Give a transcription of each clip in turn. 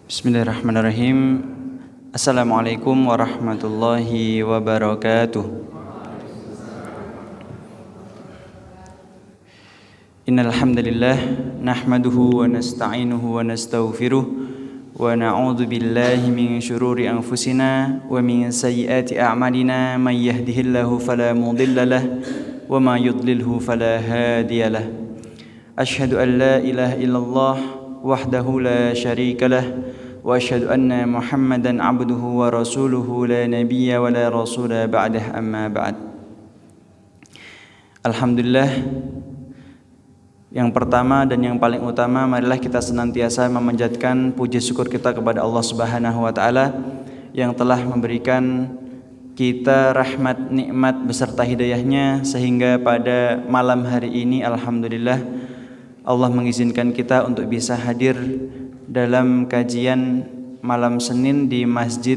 Bismillahirrahmanirrahim. Assalamualaikum warahmatullahi wabarakatuh. Innal hamdalillah nahmaduhu wa nasta'inuhu wa nastaghfiruh wa na'udzu billahi min shururi anfusina wa min sayyiati a'malina may yahdihillahu fala mudilla lahu wa may yudlilhu fala hadiya lahu. Asyhadu an la ilaha illallah wahdahu la syarika lah wa asyhadu anna Muhammadan abduhu wa rasuluhu la nabiyya wa la rasula ba'dah, amma ba'd. Alhamdulillah, yang pertama dan yang paling utama, marilah kita senantiasa memanjatkan puji syukur kita kepada Allah Subhanahu wa taala yang telah memberikan kita rahmat, nikmat beserta hidayahnya sehingga pada malam hari ini alhamdulillah Allah mengizinkan kita untuk bisa hadir dalam kajian malam Senin di Masjid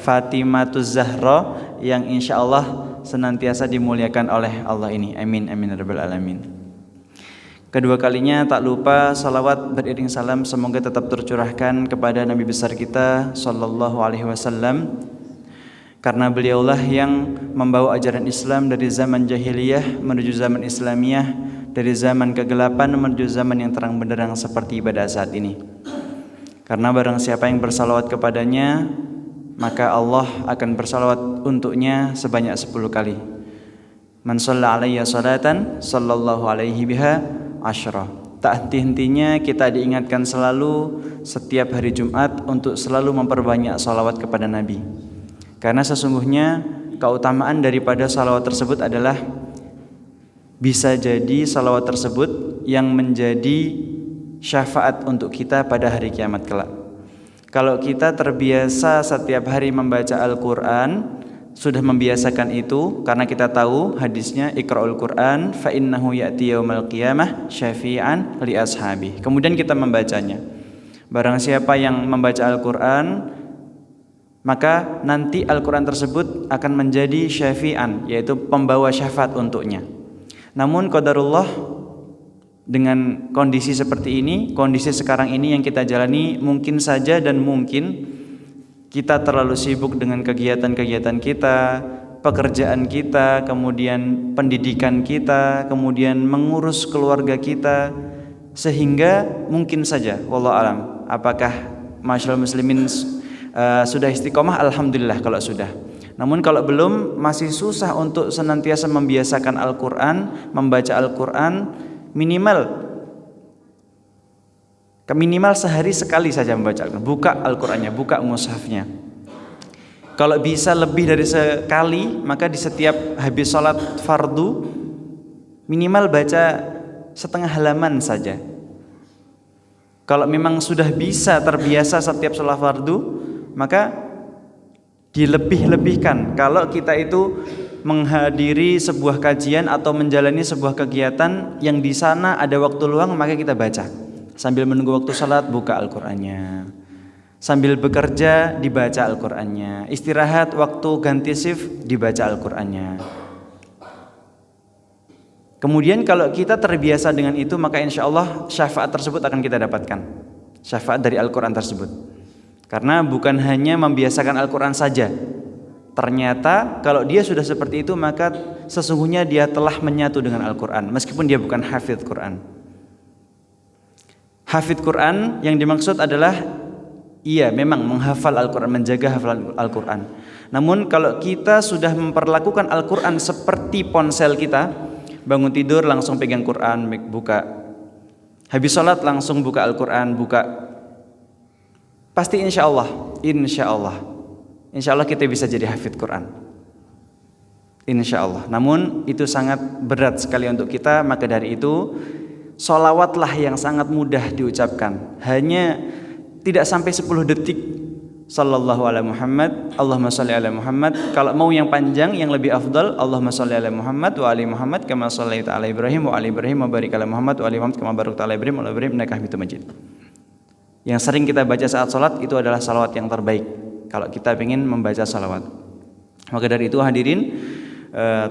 Fatimatuz Zahra yang insya Allah senantiasa dimuliakan oleh Allah ini. Amin, amin, rabbal alamin. Kedua kalinya tak lupa salawat beriring salam semoga tetap tercurahkan kepada Nabi besar kita Sallallahu Alaihi Wasallam, karena beliaulah yang membawa ajaran Islam dari zaman jahiliyah menuju zaman Islamiyah, dari zaman kegelapan menuju zaman yang terang benderang seperti pada saat ini. Karena barang siapa yang bersalawat kepadanya, maka Allah akan bersalawat untuknya sebanyak 10 kali. Man shalla alayya salatan sallallahu alaihi biha asyra. Tak henti-hentinya kita diingatkan selalu setiap hari Jumat untuk selalu memperbanyak salawat kepada Nabi. Karena sesungguhnya keutamaan daripada salawat tersebut adalah bisa jadi salawat tersebut yang menjadi syafaat untuk kita pada hari kiamat kelak. Kalau kita terbiasa setiap hari membaca Al-Quran, sudah membiasakan itu, karena kita tahu hadisnya Iqra'ul Quran fa innahu ya'ti yaumal qiyamah syafi'an li ashabi. Kemudian kita membacanya. Barang siapa yang membaca Al-Quran, maka nanti Al-Quran tersebut akan menjadi syafi'an, yaitu pembawa syafaat untuknya. Namun qadarullah, dengan kondisi seperti ini, kondisi sekarang ini yang kita jalani, mungkin saja dan mungkin kita terlalu sibuk dengan kegiatan-kegiatan kita, pekerjaan kita, kemudian pendidikan kita, kemudian mengurus keluarga kita, sehingga mungkin saja, wallahu alam, apakah masyaallah muslimin sudah istiqomah? Alhamdulillah kalau sudah. Namun kalau belum, masih susah untuk senantiasa membiasakan Al-Quran, membaca Al-Quran minimal sehari sekali saja membaca Al-Quran. Buka Al-Qurannya, buka mushafnya. Kalau bisa lebih dari sekali, maka di setiap habis sholat fardu minimal baca setengah halaman saja. Kalau memang sudah bisa terbiasa setiap sholat fardu, maka dilebih-lebihkan. Kalau kita itu menghadiri sebuah kajian atau menjalani sebuah kegiatan yang di sana ada waktu luang, maka kita baca. Sambil menunggu waktu salat, buka Al-Qur'annya. Sambil bekerja, dibaca Al-Qur'annya. Istirahat, waktu ganti shift, dibaca Al-Qur'annya. Kemudian kalau kita terbiasa dengan itu, maka insya Allah syafaat tersebut akan kita dapatkan. Syafaat dari Al-Qur'an tersebut. Karena bukan hanya membiasakan Al-Quran saja. Ternyata kalau dia sudah seperti itu, maka sesungguhnya dia telah menyatu dengan Al-Quran, meskipun dia bukan hafidz Quran. Hafidz Quran yang dimaksud adalah iya memang menghafal Al-Quran, menjaga hafalan Al-Quran. Namun kalau kita sudah memperlakukan Al-Quran seperti ponsel kita, bangun tidur langsung pegang Quran, buka. Habis sholat langsung buka Al-Quran, buka. Pasti insya Allah kita bisa jadi hafidz Quran, insya Allah. Namun itu sangat berat sekali untuk kita. Maka dari itu sholawatlah yang sangat mudah diucapkan, hanya tidak sampai 10 detik. Sallallahu ala Muhammad, Allahumma sholli ala Muhammad. Kalau mau yang panjang, yang lebih afdal, Allahumma sholli ala Muhammad wa ali Muhammad kama shallaita ala Ibrahim wa ali Ibrahim wa barik ala Muhammad wa ali Muhammad kama barakta ala Ibrahim wa ali Ibrahim innaka Hamidum Majid. Yang sering kita baca saat sholat itu adalah salawat yang terbaik kalau kita ingin membaca salawat. Maka dari itu hadirin,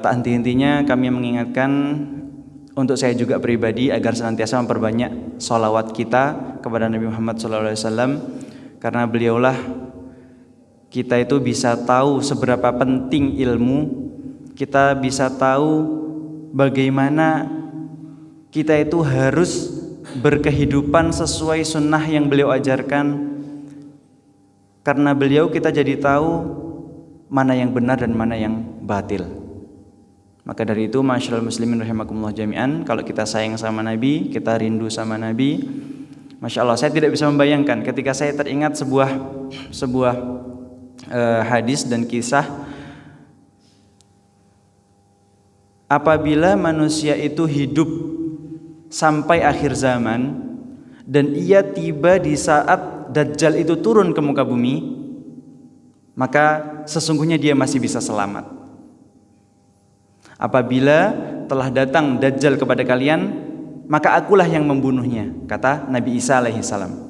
tak henti-hentinya kami mengingatkan untuk saya juga pribadi agar senantiasa memperbanyak sholawat kita kepada Nabi Muhammad SAW, karena beliaulah kita itu bisa tahu seberapa penting ilmu, kita bisa tahu bagaimana kita itu harus berkehidupan sesuai sunnah yang beliau ajarkan. Karena beliau kita jadi tahu mana yang benar dan mana yang batil. Maka dari itu masyaallah muslimin rahimakumullah jami'an, kalau kita sayang sama Nabi, kita rindu sama Nabi, Masya Allah, saya tidak bisa membayangkan ketika saya teringat sebuah hadis dan kisah, apabila manusia itu hidup sampai akhir zaman dan ia tiba di saat Dajjal itu turun ke muka bumi, maka sesungguhnya dia masih bisa selamat. Apabila telah datang Dajjal kepada kalian, maka akulah yang membunuhnya, kata Nabi Isa alaihi salam.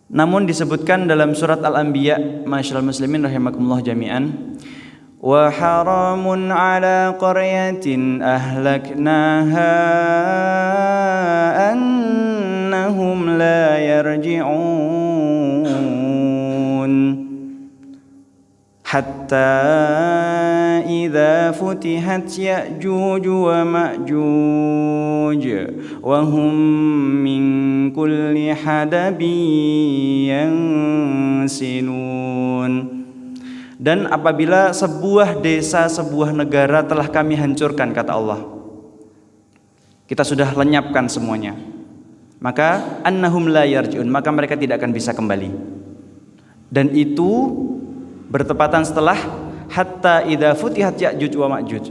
Namun disebutkan dalam surat Al-Anbiya, masyaallah muslimin rahimakumullah jami'an, wa haramun ala qaryatin ahlaknaha annahum la yarji'un hatta idza futihat ya'juj wa ma'juj wa hum min kulli hadabin yansilun. Dan apabila sebuah desa, sebuah negara telah kami hancurkan, kata Allah, kita sudah lenyapkan semuanya, maka annahum la yarji'un, maka mereka tidak akan bisa kembali. Dan itu bertepatan setelah hatta idza futihat ya'juj wa ma'juj.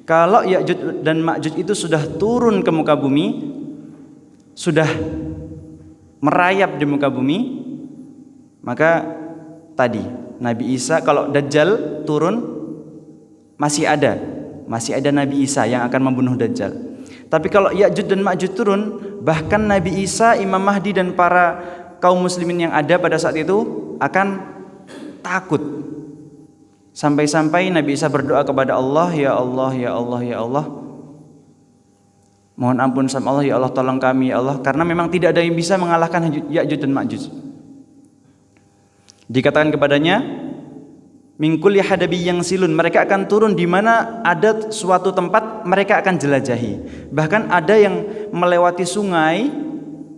Kalau Ya'juj dan Ma'juj itu sudah turun ke muka bumi, sudah merayap di muka bumi, maka tadi Nabi Isa, kalau Dajjal turun masih ada Nabi Isa yang akan membunuh Dajjal. Tapi kalau Ya'juj dan Ma'juj turun, bahkan Nabi Isa, Imam Mahdi dan para kaum muslimin yang ada pada saat itu akan takut. Sampai-sampai Nabi Isa berdoa kepada Allah, ya Allah, ya Allah, ya Allah, mohon ampun sama Allah, ya Allah tolong kami ya Allah, karena memang tidak ada yang bisa mengalahkan Ya'juj dan Ma'juj. Dikatakan kepadanya, min kulli hadabi yang silun, mereka akan turun di mana ada suatu tempat mereka akan jelajahi. Bahkan ada yang melewati sungai,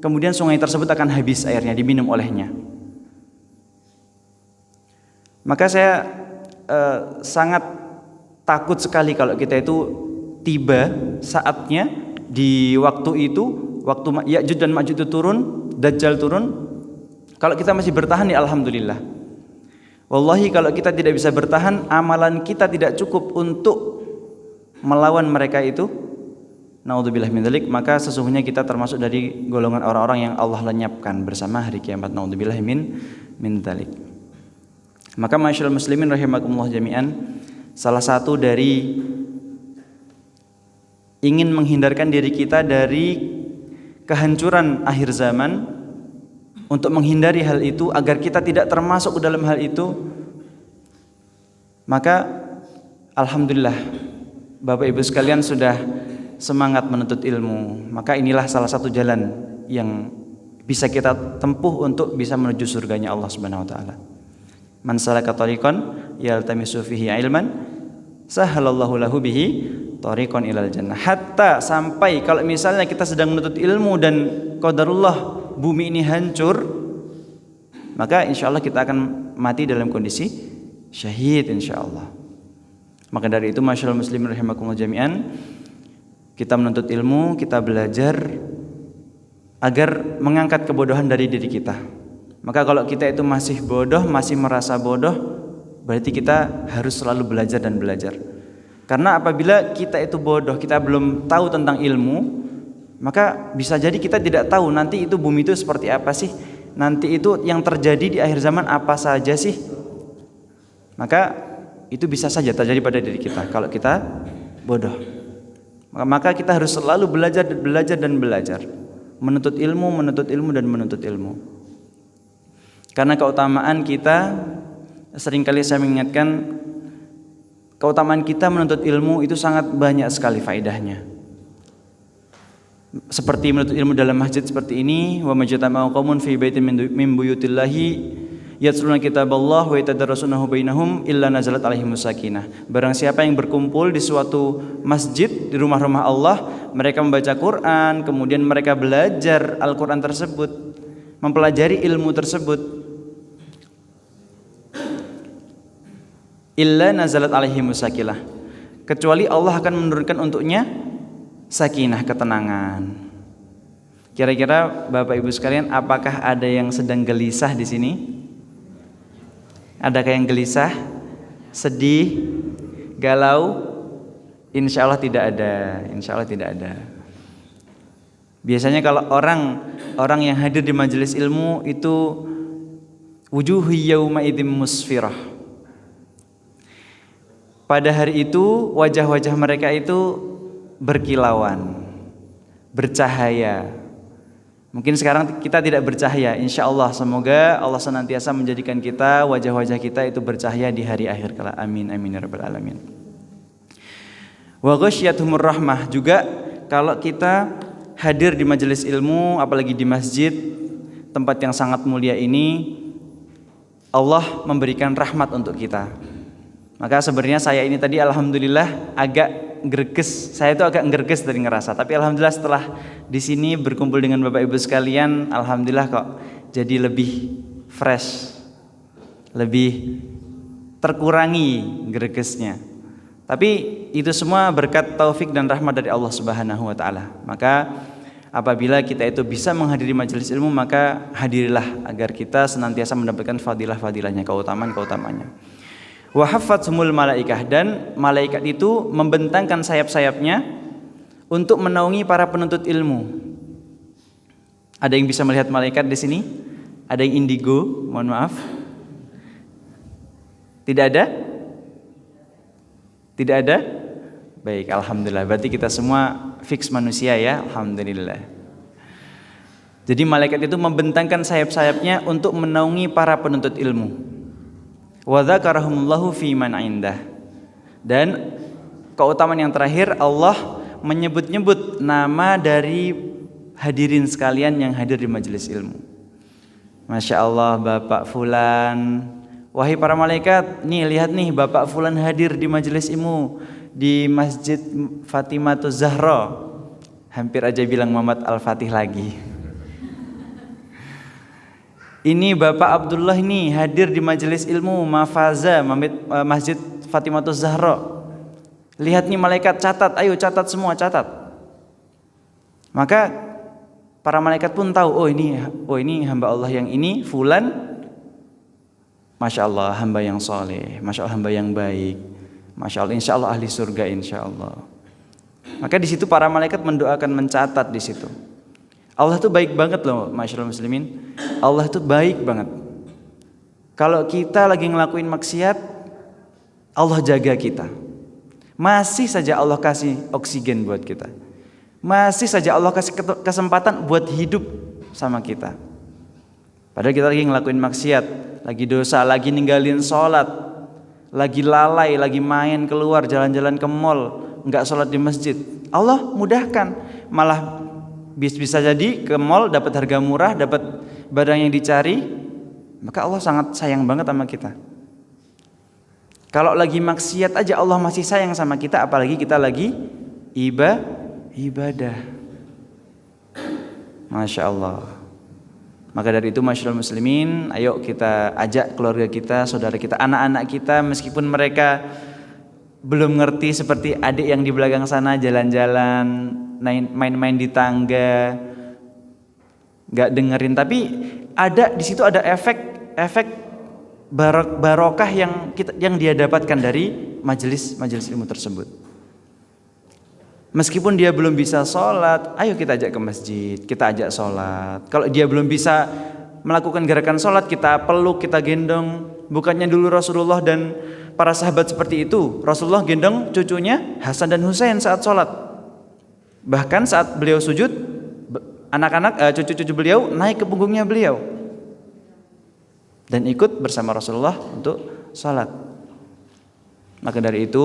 kemudian sungai tersebut akan habis airnya, diminum olehnya. Maka saya sangat takut sekali kalau kita itu tiba saatnya di waktu itu, waktu Ya'juj dan Ma'juj itu turun, Dajjal turun. Kalau kita masih bertahan ya alhamdulillah. Wallahi kalau kita tidak bisa bertahan, amalan kita tidak cukup untuk melawan mereka itu, naudzubillah min dzalik, maka sesungguhnya kita termasuk dari golongan orang-orang yang Allah lenyapkan bersama hari kiamat, naudzubillah min dzalik. Maka masyaallah muslimin rahimakumullah jami'an, salah satu dari ingin menghindarkan diri kita dari kehancuran akhir zaman, untuk menghindari hal itu agar kita tidak termasuk ke dalam hal itu, maka alhamdulillah Bapak Ibu sekalian sudah semangat menuntut ilmu. Maka inilah salah satu jalan yang bisa kita tempuh untuk bisa menuju surganya Allah Subhanahu wa taala. Man salaka tariqan yaltamisu fihi ilman sahalallahu lahu bihi tariqan ilal jannah. Hatta sampai kalau misalnya kita sedang menuntut ilmu dan qadarullah bumi ini hancur, maka insyaallah kita akan mati dalam kondisi syahid insyaallah. Maka dari itu masyaallah muslimin rahimakumullah jami'an, kita menuntut ilmu, kita belajar agar mengangkat kebodohan dari diri kita. Maka kalau kita itu masih bodoh, masih merasa bodoh, berarti kita harus selalu belajar dan belajar. Karena apabila kita itu bodoh, kita belum tahu tentang ilmu, maka bisa jadi kita tidak tahu nanti itu bumi itu seperti apa sih, nanti itu yang terjadi di akhir zaman apa saja sih. Maka itu bisa saja terjadi pada diri kita kalau kita bodoh. Maka kita harus selalu belajar dan belajar, menuntut ilmu dan menuntut ilmu. Karena keutamaan kita, seringkali saya mengingatkan, keutamaan kita menuntut ilmu itu sangat banyak sekali faedahnya. seperti menuntut ilmu dalam masjid seperti ini, wa majtama'u qaumun fi baitin min buyutillahi yatluna kitaballah wa yatadarrasunahu bainahum illa nazalat alaihimus sakinah. Barang siapa yang berkumpul di suatu masjid di rumah-rumah Allah, mereka membaca Quran, kemudian mereka belajar Al-Quran tersebut, mempelajari ilmu tersebut, illa nazalat alaihimus sakinah, kecuali Allah akan menurunkan untuknya sakinah, ketenangan. Kira-kira Bapak Ibu sekalian, apakah ada yang sedang gelisah di sini? Adakah yang gelisah, sedih, galau? Insya Allah tidak ada. Insya Allah tidak ada. Biasanya kalau orang yang hadir di majelis ilmu itu wujuhu yauma idzim musfirah. Pada hari itu wajah-wajah mereka itu berkilauan, bercahaya. Mungkin sekarang kita tidak bercahaya, insya Allah. Semoga Allah senantiasa menjadikan kita, wajah-wajah kita itu bercahaya di hari akhir kala. Amin, amin ya rabbal alamin. Wa ghasyiyatuhumur rahmah, juga kalau kita hadir di majelis ilmu, apalagi di masjid, tempat yang sangat mulia ini, Allah memberikan rahmat untuk kita. Maka sebenarnya saya ini tadi alhamdulillah agak greges, saya itu agak greges dari ngerasa, tapi alhamdulillah setelah di sini berkumpul dengan Bapak Ibu sekalian, alhamdulillah kok jadi lebih fresh, lebih terkurangi gregesnya. Tapi itu semua berkat taufik dan rahmat dari Allah Subhanahu wa taala. Maka apabila kita itu bisa menghadiri majelis ilmu, maka hadirilah agar kita senantiasa mendapatkan fadilah-fadilahnya, keutamaan-keutamaannya. Wa haffathumul malaikah, dan malaikat itu membentangkan sayap-sayapnya untuk menaungi para penuntut ilmu. Ada yang bisa melihat malaikat di sini? Ada yang indigo? Mohon maaf. Tidak ada? Tidak ada? Baik, alhamdulillah. Berarti kita semua fix manusia ya, alhamdulillah. Jadi malaikat itu membentangkan sayap-sayapnya untuk menaungi para penuntut ilmu. Wa dzakarahumullahu fi man indah. Dan keutamaan yang terakhir, Allah menyebut-nyebut nama dari hadirin sekalian yang hadir di majelis ilmu. Masya Allah, Bapak Fulan, wahai para malaikat, nih lihat nih Bapak Fulan hadir di majelis ilmu di Masjid Fatimatuz Zahra. Hampir aja bilang Muhammad Al-Fatih lagi. Ini Bapak Abdullah ini hadir di majelis ilmu Mafaza Masjid Fatimatuz Zahra. Lihat nih malaikat, catat, ayo catat semua, catat. Maka para malaikat pun tahu, oh ini hamba Allah yang ini fulan, masya Allah hamba yang soleh, masya Allah hamba yang baik, masya Allah insya Allah ahli surga insya Allah. Maka di situ para malaikat mendoakan, mencatat di situ. Allah tuh baik banget loh, masyaallah muslimin. Allah tuh baik banget. Kalau kita lagi ngelakuin maksiat, Allah jaga kita. Masih saja Allah kasih oksigen buat kita. Masih saja Allah kasih kesempatan buat hidup sama kita. Padahal kita lagi ngelakuin maksiat, lagi dosa, lagi ninggalin sholat, lagi lalai, lagi main keluar, jalan-jalan ke mall, nggak sholat di masjid. Allah mudahkan, malah bisa jadi ke mall dapat harga murah, dapat barang yang dicari, maka Allah sangat sayang banget sama kita. Kalau lagi maksiat aja Allah masih sayang sama kita, apalagi kita lagi ibadah. Masya Allah. Maka dari itu masyaallah muslimin, ayo kita ajak keluarga kita, saudara kita, anak-anak kita, meskipun mereka belum ngerti seperti adik yang di belakang sana, jalan-jalan, main-main di tangga, nggak dengerin, tapi ada di situ ada efek barokah yang dia dapatkan dari majelis ilmu tersebut. Meskipun dia belum bisa sholat, ayo kita ajak ke masjid, kita ajak sholat. Kalau dia belum bisa melakukan gerakan sholat, kita peluk, kita gendong. Bukannya dulu Rasulullah dan para sahabat seperti itu, Rasulullah gendong cucunya Hasan dan Husain saat sholat. Bahkan saat beliau sujud, anak-anak cucu-cucu beliau naik ke punggungnya beliau dan ikut bersama Rasulullah untuk sholat. Maka dari itu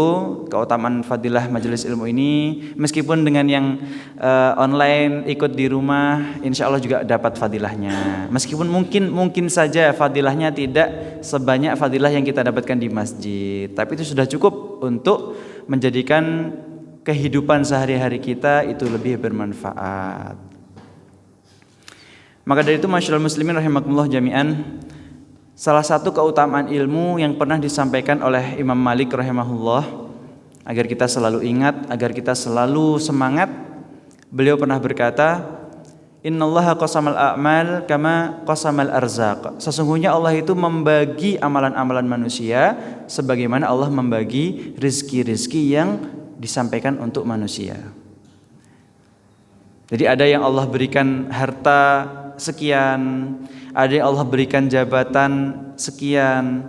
keutamaan fadilah majelis ilmu ini, meskipun dengan yang online ikut di rumah, insya Allah juga dapat fadilahnya. Meskipun mungkin saja fadilahnya tidak sebanyak fadilah yang kita dapatkan di masjid, tapi itu sudah cukup untuk menjadikan kehidupan sehari-hari kita itu lebih bermanfaat. Maka dari itu masyaallah muslimin rahimakumullah jami'an, salah satu keutamaan ilmu yang pernah disampaikan oleh Imam Malik rahimahullah, agar kita selalu ingat, agar kita selalu semangat, beliau pernah berkata, innallaha qasamal a'mal kama qasamal arzaq. Sesungguhnya Allah itu membagi amalan-amalan manusia sebagaimana Allah membagi rizki-rizki yang disampaikan untuk manusia. Jadi ada yang Allah berikan harta sekian, ada yang Allah berikan jabatan sekian,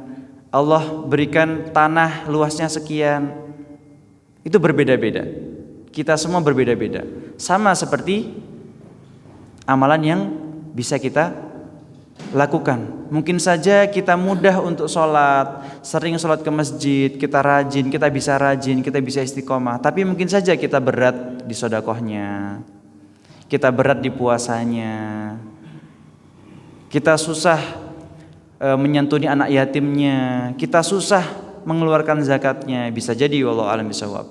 Allah berikan tanah luasnya sekian. Itu berbeda-beda. Kita semua berbeda-beda. Sama seperti amalan yang bisa kita lakukan. Mungkin saja kita mudah untuk sholat, sering sholat ke masjid, kita rajin, kita bisa istiqomah. Tapi mungkin saja kita berat di sedekahnya, kita berat di puasanya, kita susah menyantuni anak yatimnya, kita susah mengeluarkan zakatnya. Bisa jadi wallahu a'lam bishawab.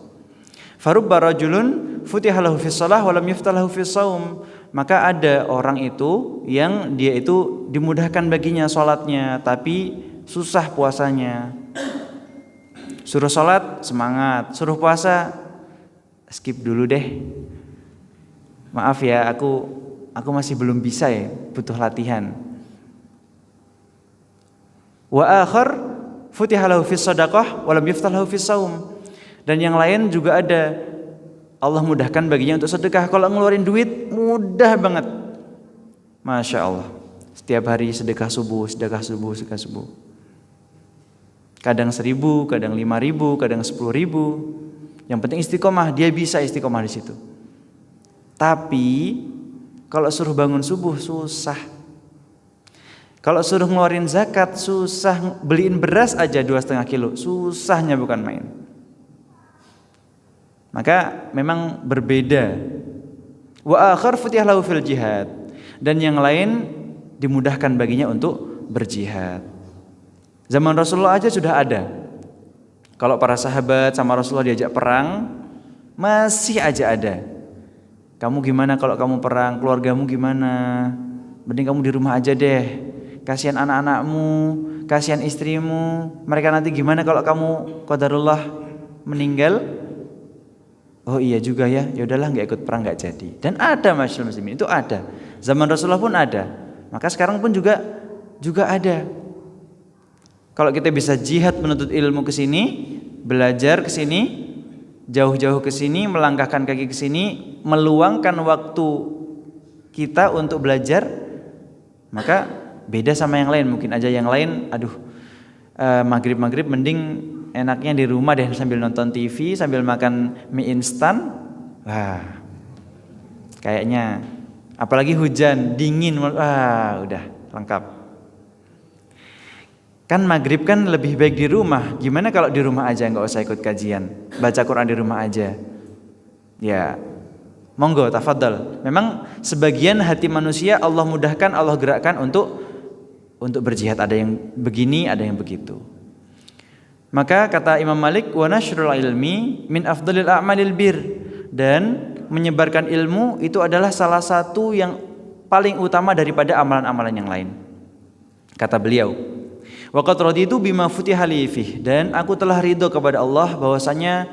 Farubba rajulun futiha lahu fis shalah wa lam yuftah lahu fis shaum. Maka ada orang itu yang dia itu dimudahkan baginya sholatnya, tapi susah puasanya. Suruh sholat semangat, suruh puasa skip dulu deh. Maaf ya, aku masih belum bisa ya, butuh latihan. Wa akhar futiha lahu fis shadaqah wa lam yuftah lahu fis shaum. Dan yang lain juga ada, Allah mudahkan baginya untuk sedekah. Kalau ngeluarin duit mudah banget, Masya Allah. Setiap hari sedekah subuh. Kadang 1.000, kadang 5.000, kadang 10.000. Yang penting istiqomah, dia bisa istiqomah di situ. Tapi kalau suruh bangun subuh susah. Kalau suruh ngeluarin zakat susah, beliin beras aja 2,5 kilo, susahnya bukan main. Maka memang berbeda. Wa akhar futih lahu fil jihad, dan yang lain dimudahkan baginya untuk berjihad. Zaman Rasulullah aja sudah ada. Kalau para sahabat sama Rasulullah diajak perang, masih aja ada. Kamu gimana kalau kamu perang? Keluargamu gimana? Mending kamu di rumah aja deh. Kasihan anak-anakmu, kasihan istrimu. Mereka nanti gimana kalau kamu qadarullah meninggal? Oh iya juga ya. Ya udahlah, enggak ikut perang, enggak jadi. Dan ada masyaallah muslimin, itu ada. Zaman Rasulullah pun ada. Maka sekarang pun juga ada. Kalau kita bisa jihad menuntut ilmu ke sini, belajar ke sini, jauh-jauh ke sini, melangkahkan kaki ke sini, meluangkan waktu kita untuk belajar, maka beda sama yang lain. Mungkin aja yang lain, maghrib mending enaknya di rumah deh sambil nonton TV, sambil makan mie instan. Wah, kayaknya apalagi hujan, dingin, udah lengkap. Kan maghrib kan lebih baik di rumah. Gimana kalau di rumah aja nggak usah ikut kajian, baca Quran di rumah aja? Ya, monggo tafadhal. Memang sebagian hati manusia Allah mudahkan, Allah gerakkan untuk berjihad. Ada yang begini, ada yang begitu. Maka kata Imam Malik, wa nashrul ilmi min afdhalil a'malil bir, dan menyebarkan ilmu itu adalah salah satu yang paling utama daripada amalan-amalan yang lain. Kata beliau, wa qad raditu bima futiha li fih, dan aku telah ridho kepada Allah bahwasanya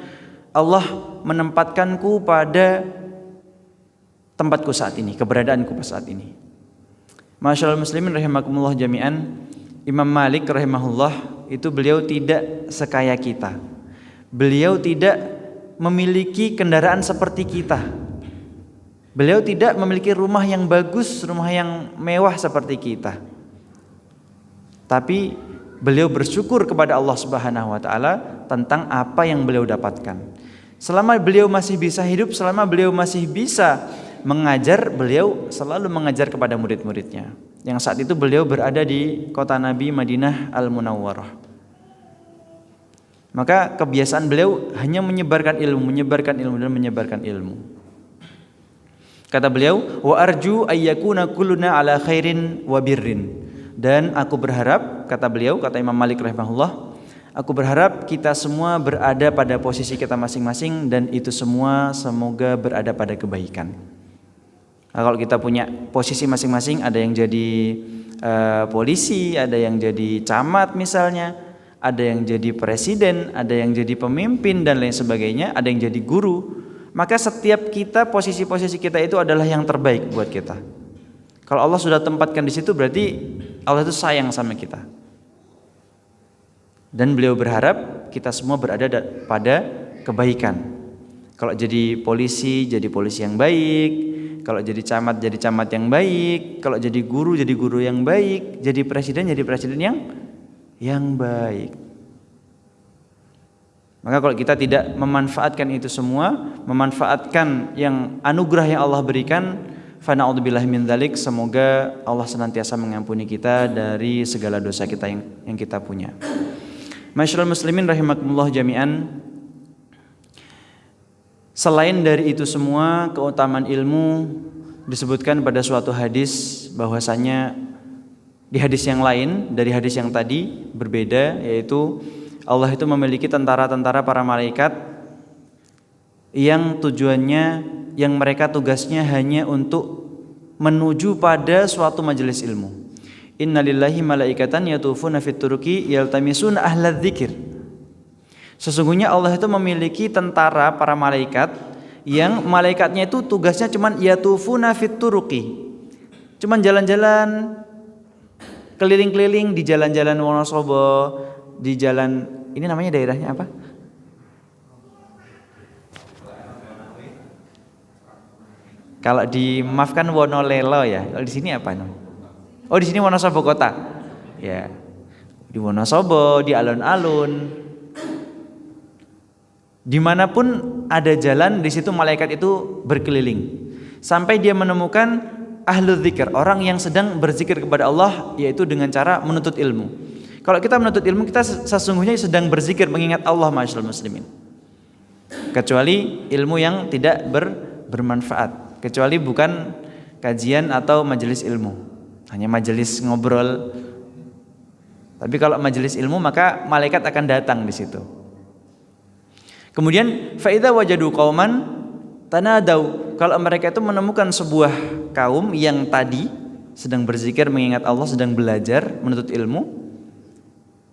Allah menempatkanku pada tempatku saat ini, keberadaanku saat ini. Masyaallah muslimin rahimakumullah jami'an. Imam Malik rahimahullah itu beliau tidak sekaya kita. Beliau tidak memiliki kendaraan seperti kita. Beliau tidak memiliki rumah yang bagus, rumah yang mewah seperti kita. Tapi beliau bersyukur kepada Allah Subhanahu wa taala tentang apa yang beliau dapatkan. Selama beliau masih bisa hidup, selama beliau masih bisa mengajar, beliau selalu mengajar kepada murid-muridnya. Yang saat itu beliau berada di kota Nabi Madinah Al-Munawwarah. Maka kebiasaan beliau hanya menyebarkan ilmu dan menyebarkan ilmu. Kata beliau, wa arju ayyakuna kulluna ala khairin wa birrin. Dan aku berharap, kata beliau, kata Imam Malik rahimahullah, aku berharap kita semua berada pada posisi kita masing-masing dan itu semua semoga berada pada kebaikan. Nah, kalau kita punya posisi masing-masing, ada yang jadi polisi, ada yang jadi camat misalnya, ada yang jadi presiden, ada yang jadi pemimpin dan lain sebagainya, ada yang jadi guru. Maka setiap kita, posisi-posisi kita itu adalah yang terbaik buat kita. Kalau Allah sudah tempatkan di situ, berarti Allah itu sayang sama kita. Dan beliau berharap kita semua berada pada kebaikan. Kalau jadi polisi yang baik. Kalau jadi camat yang baik. Kalau jadi guru yang baik. Jadi presiden yang baik. Maka kalau kita tidak memanfaatkan itu semua, memanfaatkan yang anugerah yang Allah berikan, fa na'udzubillahi min dzalik, semoga Allah senantiasa mengampuni kita dari segala dosa kita yang kita punya. Masyaallah muslimin rahimakumullah jami'an. Selain dari itu semua, keutamaan ilmu disebutkan pada suatu hadis, bahwasanya di hadis yang lain dari hadis yang tadi berbeda, yaitu Allah itu memiliki tentara-tentara para malaikat yang tujuannya, yang mereka tugasnya hanya untuk menuju pada suatu majelis ilmu. Innalillahi malaikatan yatufuna fit turuqi yaltamisuna ahladzikir dzikir. Sesungguhnya Allah itu memiliki tentara para malaikat yang malaikatnya itu tugasnya cuman yatufuna fit turuqi. Cuman jalan-jalan keliling-keliling di jalan-jalan Wonosobo, di jalan ini namanya daerahnya apa? Kalau dimaafkan Wonolelo ya. Kalau di sini apa namanya? Oh, di sini Wonosobo kota. Ya. Di Wonosobo, di alun-alun. Dimanapun ada jalan, di situ malaikat itu berkeliling. Sampai dia menemukan ahlu dzikir, orang yang sedang berzikir kepada Allah, yaitu dengan cara menuntut ilmu. Kalau kita menuntut ilmu, kita sesungguhnya sedang berzikir mengingat Allah, ma'asyiral muslimin. Kecuali ilmu yang tidak bermanfaat, kecuali bukan kajian atau majelis ilmu, hanya majelis ngobrol. Tapi kalau majelis ilmu, maka malaikat akan datang di situ. Kemudian fa idza wajadu qauman tanadau, kalau mereka itu menemukan sebuah kaum yang tadi sedang berzikir mengingat Allah, sedang belajar menuntut ilmu,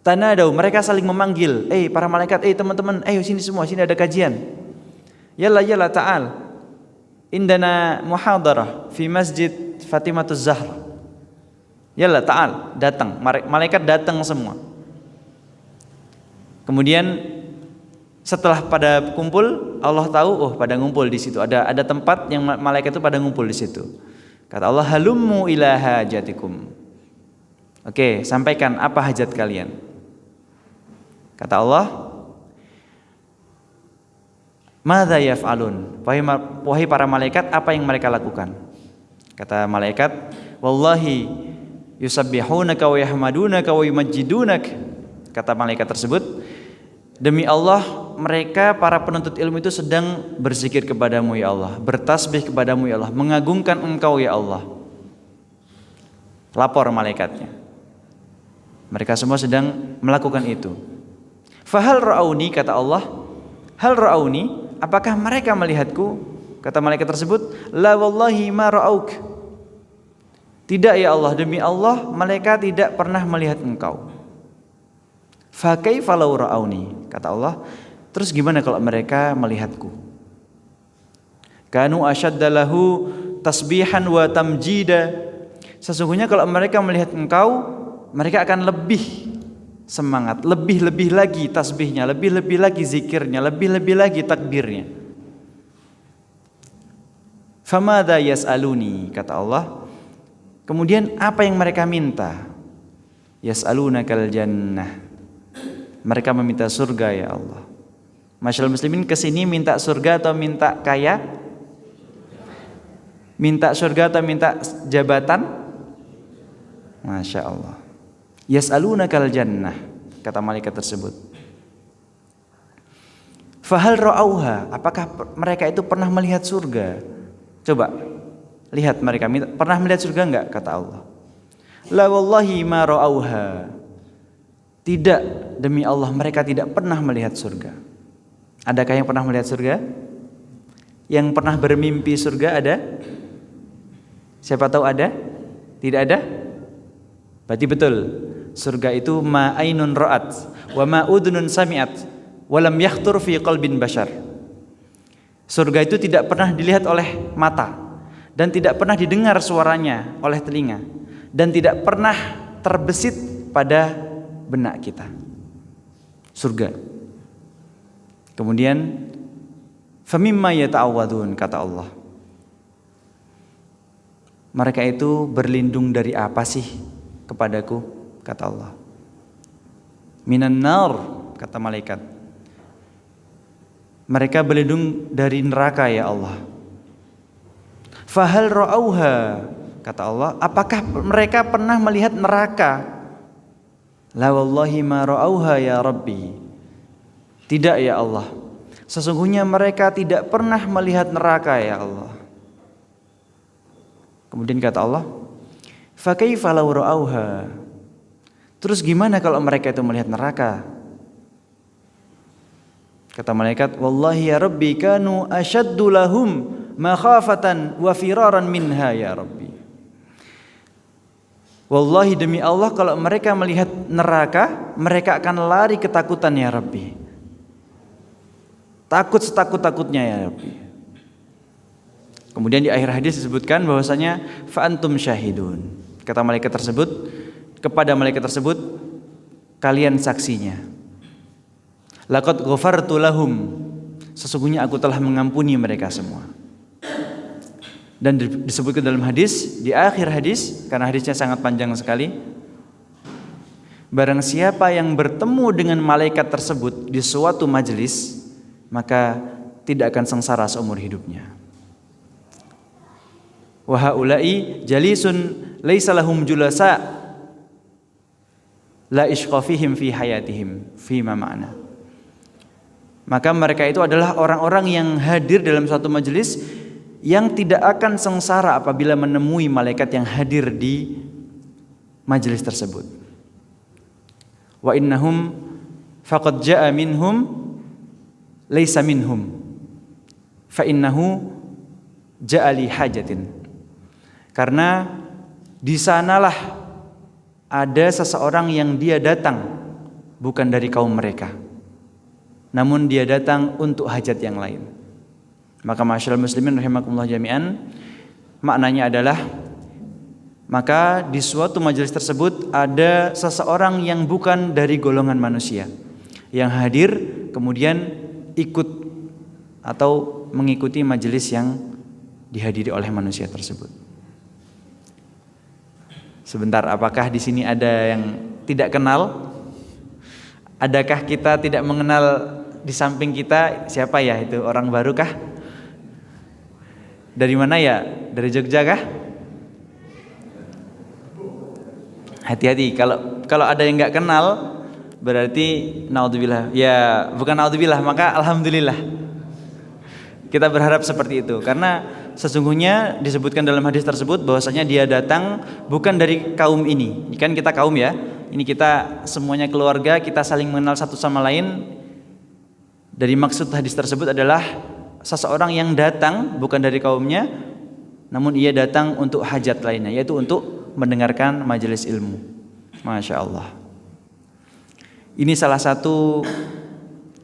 tanadau, mereka saling memanggil, para malaikat, teman-teman, ayo sini semua, sini ada kajian. Yalla ta'al, indana muhadarah fi masjid Fatimatuz Zahra. Yalla ta'al, datang, malaikat datang semua. Kemudian setelah pada kumpul, Allah tahu, pada ngumpul di situ, ada tempat yang malaikat itu pada ngumpul di situ. Kata Allah, halummu ila hajatikum. Oke, sampaikan apa hajat kalian. Kata Allah, madza yaf'alun, wahai para malaikat, apa yang mereka lakukan? Kata malaikat, wallahi yusabbihunaka wa yahmadunaka wa yumajjidunaka. Kata malaikat tersebut, demi Allah, mereka para penuntut ilmu itu sedang berzikir kepadamu ya Allah, bertasbih kepadamu ya Allah, mengagungkan engkau ya Allah. Lapor malaikatnya, mereka semua sedang melakukan itu. Fahal ra'auni, kata Allah, hal ra'auni, apakah mereka melihatku? Kata malaikat tersebut, la wallahi ma ra'auk. Tidak ya Allah, demi Allah mereka tidak pernah melihat engkau. Fa kaifa law ra'auni, kata Allah, terus gimana kalau mereka melihatku? Kanu ashadda lahu tasbihan wa tamjida. Sesungguhnya kalau mereka melihat engkau, mereka akan lebih semangat, lebih lagi tasbihnya, lebih lagi zikirnya, lebih lagi takbirnya. Famadza yas'aluni, kata Allah. Kemudian apa yang mereka minta? Yas'alunakal jannah. Mereka meminta surga ya Allah. Masyaallah muslimin, kesini minta surga atau minta kaya? Minta surga atau minta jabatan? Masya Allah. Yas'alunakal jannah, kata malaikat tersebut. Fahal ra'auha, apakah mereka itu pernah melihat surga? Coba lihat mereka pernah melihat surga enggak? Kata Allah. La wallahi ma ra'auha. Tidak, demi Allah mereka tidak pernah melihat surga. Adakah yang pernah melihat surga? Yang pernah bermimpi surga ada? Siapa tahu ada? Tidak ada? Berarti betul. Surga itu ma ainun ra'at wa ma udhunun sami'at walam yakhtur fi qalbin bashar. Surga itu tidak pernah dilihat oleh mata dan tidak pernah didengar suaranya oleh telinga dan tidak pernah terbesit pada benak kita. Surga. Kemudian famimma yata'awwadun, kata Allah. Mereka itu berlindung dari apa sih kepadaku? Kata Allah. Minan nar, kata malaikat. Mereka berlindung dari neraka ya Allah. Fahal ra'auha, kata Allah, apakah mereka pernah melihat neraka? La wallahi ma ra'auha ya Rabbi. Tidak ya Allah, sesungguhnya mereka tidak pernah melihat neraka ya Allah. Kemudian kata Allah, fa kaifa law ra'auha. Terus gimana kalau mereka itu melihat neraka? Kata malaikat, wallahi ya Rabbi kanu ashaddu lahum makhafatan wa firaran minha ya Rabbi. Wallahi demi Allah kalau mereka melihat neraka, mereka akan lari ketakutan ya Rabbi. Takut setakut-takutnya ya Rabbi. Kemudian di akhir hadis disebutkan bahwasanya fa antum syahidun. Kata malaikat tersebut, kepada malaikat tersebut, kalian saksinya. Laqad ghafartu lahum, sesungguhnya aku telah mengampuni mereka semua. Dan disebutkan dalam hadis, di akhir hadis, karena hadisnya sangat panjang sekali, barang siapa yang bertemu dengan malaikat tersebut di suatu majelis, maka tidak akan sengsara seumur hidupnya. Wa haula'i jalisun laisa lahum julasa la ishqa fihim fi hayatihim fi ma ma'na. Maka mereka itu adalah orang-orang yang hadir dalam suatu majelis yang tidak akan sengsara apabila menemui malaikat yang hadir di majelis tersebut. Wa innahum faqad ja'a minhum laisa minhum fa innahu ja'a li hajatin. Karena di sanalah ada seseorang yang dia datang bukan dari kaum mereka, namun dia datang untuk hajat yang lain. Maka masyaallah muslimin rahimakumullah jami'an, maknanya adalah maka di suatu majelis tersebut ada seseorang yang bukan dari golongan manusia yang hadir kemudian ikut atau mengikuti majelis yang dihadiri oleh manusia tersebut. Sebentar, apakah di sini ada yang tidak kenal? Adakah kita tidak mengenal di samping kita siapa ya itu, orang baru kah? Dari mana ya? Dari Jogja kah? Hati-hati, kalau ada yang nggak kenal berarti naudzubillah. Ya, bukan naudzubillah, maka alhamdulillah. Kita berharap seperti itu karena sesungguhnya disebutkan dalam hadis tersebut bahwasanya dia datang bukan dari kaum ini. Ini kan kita kaum ya. Ini kita semuanya keluarga, kita saling mengenal satu sama lain. Dari maksud hadis tersebut adalah seseorang yang datang bukan dari kaumnya, namun ia datang untuk hajat lainnya, yaitu untuk mendengarkan majelis ilmu. Masya Allah. Ini salah satu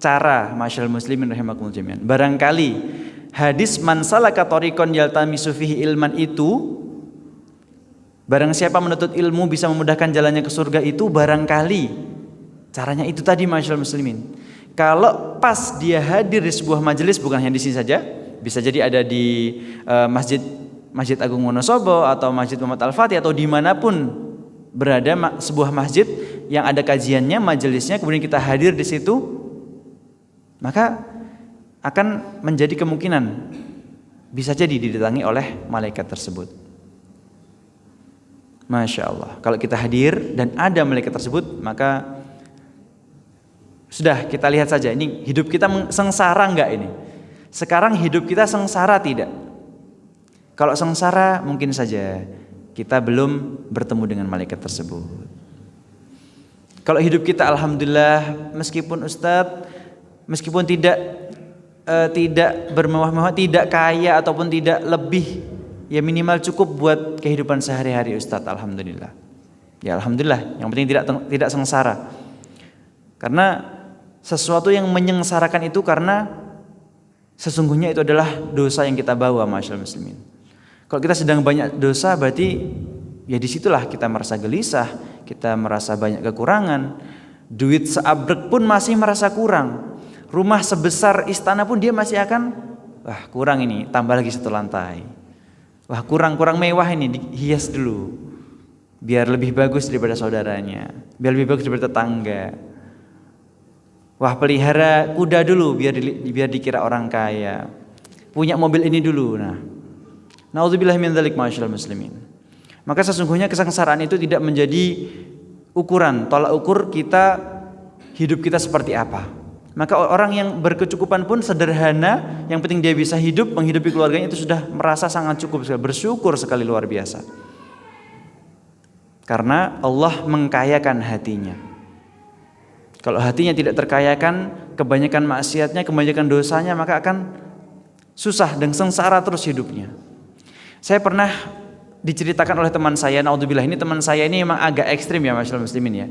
cara masyaallah muslimin rahimakumullah jami'an. Barangkali hadis man salaka tariqan yaltamisu fihi ilman itu, barang siapa menuntut ilmu bisa memudahkan jalannya ke surga, itu barangkali caranya itu tadi masyaallah muslimin. Kalau pas dia hadir di sebuah majelis, bukan hanya di sini saja, bisa jadi ada di Masjid Agung Wonosobo atau Masjid Muhammad Al-Fatih atau dimanapun berada sebuah masjid yang ada kajiannya, majelisnya, kemudian kita hadir di situ, maka akan menjadi kemungkinan bisa jadi didatangi oleh malaikat tersebut. Masya Allah. Kalau kita hadir dan ada malaikat tersebut, maka Sudah kita lihat saja, ini hidup kita sengsara enggak ini? Sekarang hidup kita sengsara tidak? Kalau sengsara mungkin saja kita belum bertemu dengan malaikat tersebut. Kalau hidup kita alhamdulillah, meskipun Ustadz, meskipun tidak bermewah-mewah, tidak kaya ataupun tidak lebih, ya minimal cukup buat kehidupan sehari-hari Ustadz, alhamdulillah. Ya alhamdulillah, yang penting tidak sengsara. Karena sesuatu yang menyengsarakan itu karena sesungguhnya itu adalah dosa yang kita bawa, masyaallah muslimin. Kalau kita sedang banyak dosa, berarti ya disitulah kita merasa gelisah, kita merasa banyak kekurangan. Duit seabrek pun masih merasa kurang. Rumah sebesar istana pun dia masih akan, wah kurang ini, tambah lagi 1 lantai. Wah kurang mewah ini, dihias dulu. Biar lebih bagus daripada saudaranya, biar lebih bagus daripada tetangga. Wah pelihara kuda dulu biar dikira orang kaya. Punya mobil ini dulu. Nah, naudzubillah min dzalik masyaallah muslimin. Maka sesungguhnya kesengsaraan itu tidak menjadi ukuran, tolak ukur kita hidup kita seperti apa. Maka orang yang berkecukupan pun sederhana, yang penting dia bisa hidup, menghidupi keluarganya itu sudah merasa sangat cukup sekali, bersyukur sekali luar biasa. Karena Allah mengkayakan hatinya. Kalau hatinya tidak terkayakan, kebanyakan maksiatnya, kebanyakan dosanya, maka akan susah dan sengsara terus hidupnya. Saya pernah diceritakan oleh teman saya, naudzubillah, ini teman saya ini memang agak ekstrim ya masyaallah muslimin ya.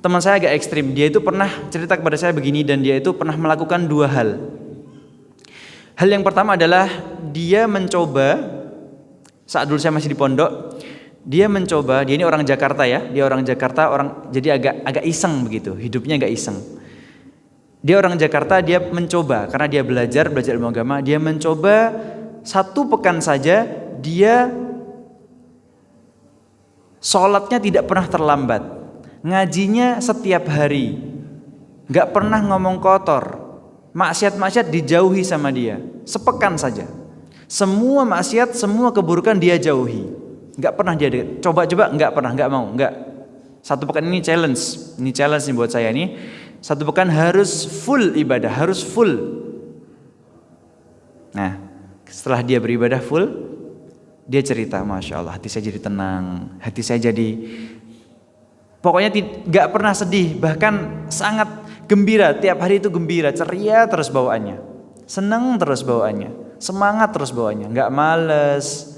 Teman saya agak ekstrim, dia itu pernah cerita kepada saya begini, dan dia itu pernah melakukan 2 hal. Hal yang pertama adalah dia mencoba, saat dulu saya masih di pondok, dia mencoba, dia ini orang Jakarta ya, dia orang Jakarta, jadi agak iseng begitu, hidupnya agak iseng. Dia orang Jakarta, dia mencoba, karena dia belajar ilmu agama, dia mencoba 1 pekan saja, dia sholatnya tidak pernah terlambat, ngajinya setiap hari, gak pernah ngomong kotor, maksiat-maksiat dijauhi sama dia, sepekan saja. Semua maksiat, semua keburukan dia jauhi. Gak pernah dia coba-coba, gak pernah, gak mau, gak. 1 pekan ini challenge nih buat saya ini. 1 pekan harus full ibadah, harus full. Nah, setelah dia beribadah full, dia cerita, masya Allah, hati saya jadi tenang, hati saya jadi, pokoknya gak pernah sedih, bahkan sangat gembira. Tiap hari itu gembira, ceria terus bawaannya, senang terus bawaannya, semangat terus bawaannya, gak males.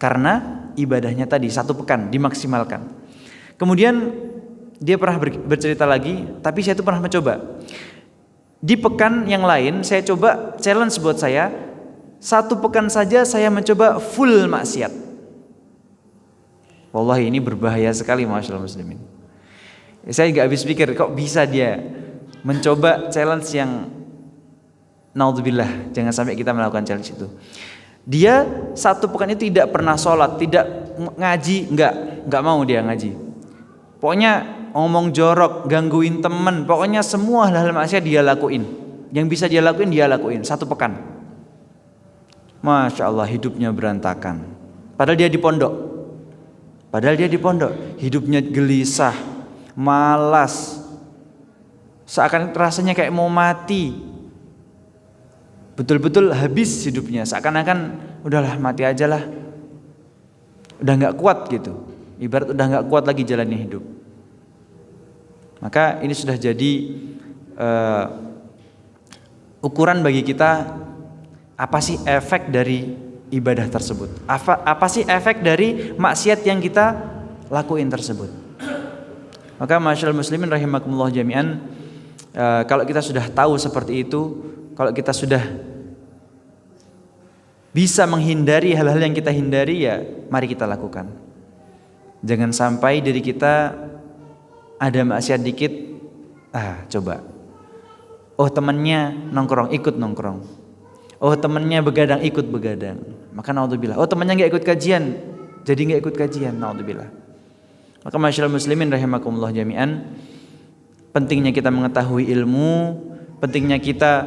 Karena ibadahnya tadi 1 pekan dimaksimalkan. Kemudian dia pernah bercerita lagi, tapi saya itu pernah mencoba. Di pekan yang lain saya coba challenge buat saya, 1 pekan saja saya mencoba full maksiat. Wallahi ini berbahaya sekali masyaallah muslimin. Saya gak habis pikir kok bisa dia mencoba challenge yang naudzubillah, jangan sampai kita melakukan challenge itu. Dia 1 pekan itu tidak pernah sholat, tidak ngaji, enggak mau dia ngaji. Pokoknya ngomong jorok, gangguin temen, pokoknya semua hal-hal maksiat dia lakuin. Yang bisa dia lakuin 1 pekan. Masya Allah hidupnya berantakan. Padahal dia di pondok, hidupnya gelisah, malas, seakan rasanya kayak mau mati. Betul-betul habis hidupnya, seakan-akan udahlah mati aja lah, udah gak kuat gitu, ibarat udah gak kuat lagi jalannya hidup. Maka ini sudah jadi ukuran bagi kita, apa sih efek dari ibadah tersebut, apa sih efek dari maksiat yang kita lakuin tersebut. Maka masyaallah muslimin rahimakumullah jami'an, kalau kita sudah tahu seperti itu, kalau kita sudah bisa menghindari hal-hal yang kita hindari, ya mari kita lakukan. Jangan sampai diri kita ada maksiat dikit, coba. Oh temannya nongkrong, ikut nongkrong. Oh temannya begadang, ikut begadang. Maka naudzubillah. Oh temannya gak ikut kajian, jadi gak ikut kajian, naudzubillah. Maka masyaallah muslimin rahimakumullah jami'an, pentingnya kita mengetahui ilmu, pentingnya kita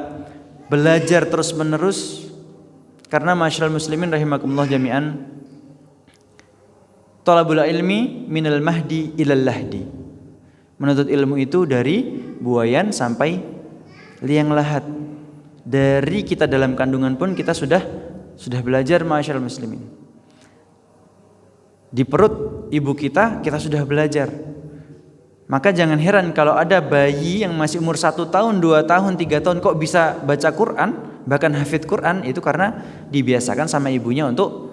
belajar terus menerus. Karena masyaallah muslimin rahimakumullah jami'an, talabul ilmi minal mahdi ilal lahdi. Menuntut ilmu itu dari buayan sampai liang lahat. Dari kita dalam kandungan pun kita sudah belajar, masyaallah muslimin. Di perut ibu kita sudah belajar. Maka jangan heran kalau ada bayi yang masih umur 1 tahun, 2 tahun, 3 tahun kok bisa baca Quran, bahkan hafidz Quran, itu karena dibiasakan sama ibunya untuk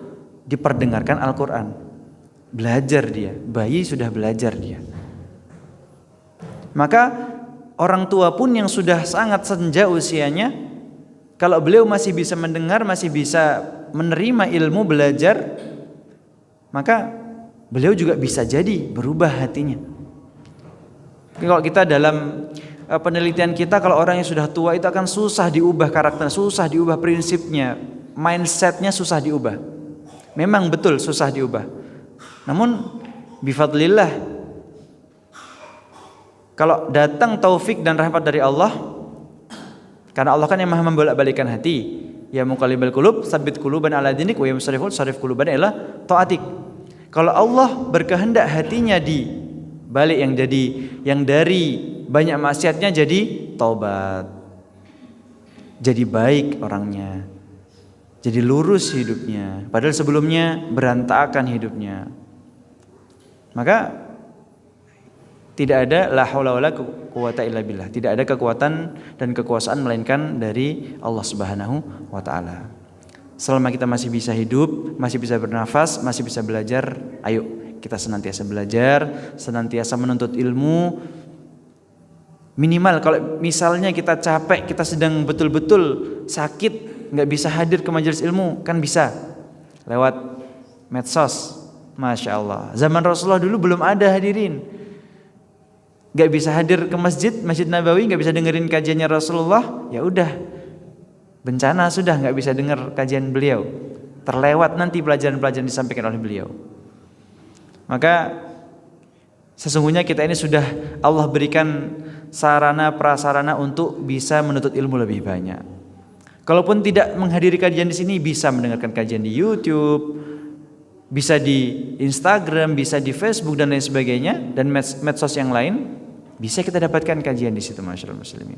diperdengarkan Al-Quran. Belajar dia, bayi sudah belajar dia. Maka orang tua pun yang sudah sangat senja usianya, kalau beliau masih bisa mendengar, masih bisa menerima ilmu, belajar, maka beliau juga bisa jadi berubah hatinya. Kalau kita dalam penelitian kita, kalau orang yang sudah tua itu akan susah diubah karakter, susah diubah prinsipnya, mindsetnya susah diubah. Memang betul susah diubah. Namun bifadlillah, kalau datang taufik dan rahmat dari Allah, karena Allah kan yang maha membolak-balikan hati. Ya muqallibal qulub, tsabbit quluban ala dinik wa ya musarriful sarif qulubana ila taatik. Kalau Allah berkehendak hatinya di balik yang dari banyak maksiatnya jadi taubat. Jadi baik orangnya. Jadi lurus hidupnya, padahal sebelumnya berantakan hidupnya. Maka tidak ada la haula wala quwata illa billah. Tidak ada kekuatan dan kekuasaan melainkan dari Allah Subhanahu wa taala. Selama kita masih bisa hidup, masih bisa bernafas, masih bisa belajar, ayo kita senantiasa belajar, senantiasa menuntut ilmu. Minimal kalau misalnya kita capek, kita sedang betul-betul sakit, nggak bisa hadir ke majelis ilmu, kan bisa lewat medsos. Masya Allah. Zaman Rasulullah dulu belum ada hadirin. Gak bisa hadir ke Masjid Nabawi, gak bisa dengerin kajiannya Rasulullah, ya udah bencana sudah, gak bisa dengar kajian beliau, terlewat nanti pelajaran-pelajaran disampaikan oleh beliau. Maka sesungguhnya kita ini sudah Allah berikan sarana prasarana untuk bisa menuntut ilmu lebih banyak. Kalaupun tidak menghadiri kajian di sini, bisa mendengarkan kajian di YouTube, bisa di Instagram, bisa di Facebook dan lain sebagainya, dan medsos yang lain, bisa kita dapatkan kajian di situ, masyaallah muslimin.